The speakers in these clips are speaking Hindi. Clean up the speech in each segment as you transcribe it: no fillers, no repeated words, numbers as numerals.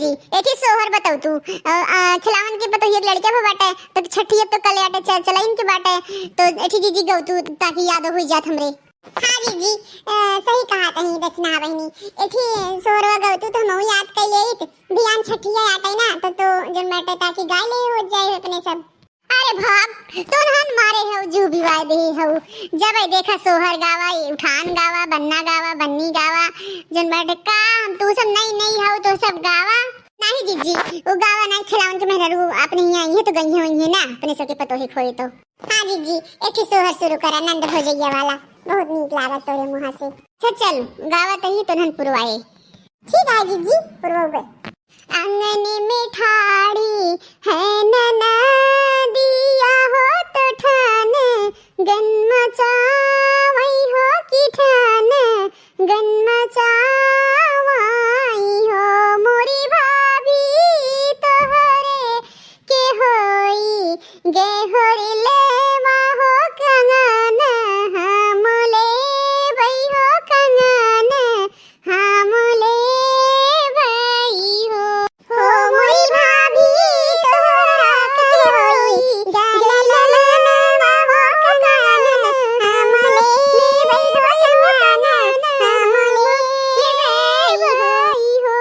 जी एक ही सोहर बताऊ तू खिलावन के पतो ये लड़के पे बाटे तो छठी अब तो कल आटे चला इनके बाटे तो एठी जी गौ तू ताकि याद हो जात हमरे। हाँ जी सही कहा कहीं देखना बहनी एठी सोहरवा गौ तू तो हम याद कर लेत ध्यान छठिया आटे ना तो जन बाटे ताकि गाले हो जाए अपने सब। अरे भाग तो नहन मारे हो जू भी वाय दे हो जब देखा सोहर गावा उठान गावा बन्ना गावा बन्नी गावा जन बाटे का हम तू सब नहीं हो तो सब गावा नहीं जीजी वो गावा नहीं खिलावन के मेहरा रू अपने ही आई है तो गई हुई है ना अपने सबके पतो ही खोए तो। हाँ जीजी एक ही सोहर शुरू करा नंद हो जाइए वाला बहुत नीक लागत तोरे मुंह से चल गावा तही तो नहन पुरवाए। ठीक है जीजी पुरवाओगे। आंगन में ठाड़ी है नना दिया हो तो ठान गन मचावई हो की ठान गन मचावई हो मोरी भाभी तोहरे के होई गे होरी ले हो कंगन हम ले बई हो कंगन हम ले बई हो मोरी भाभी तोहरा के होई गे ललना हो कंगन हम ले बई हो कंगन हम ले बई हो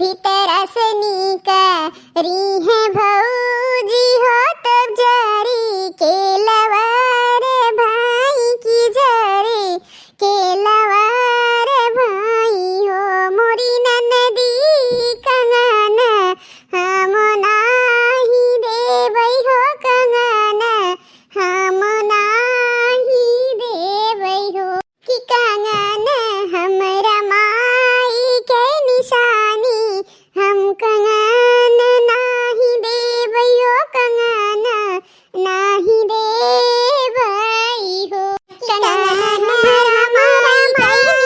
भीतर से निकरी है भौजी हो तब जरी के लवार भाई की जरी के लवार भाई हो मोरी ननदी कंगन हम नाही देवई हो कंगन हम नाही देवई हो कि कंगन हमरा माई के निशानी हम कंगन नाही देवई हो कंगन नाही देवई हो कंगन हमरा माई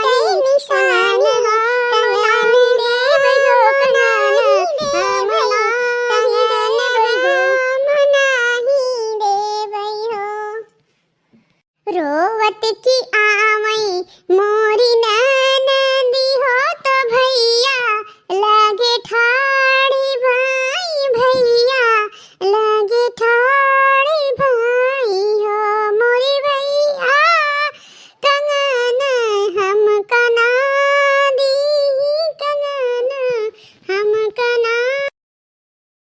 के निशानी हो कंगन देवई हो कंगन हम कंगन नाही देवई हो। रोवत की आवई मोरी ननदी हो तो भैया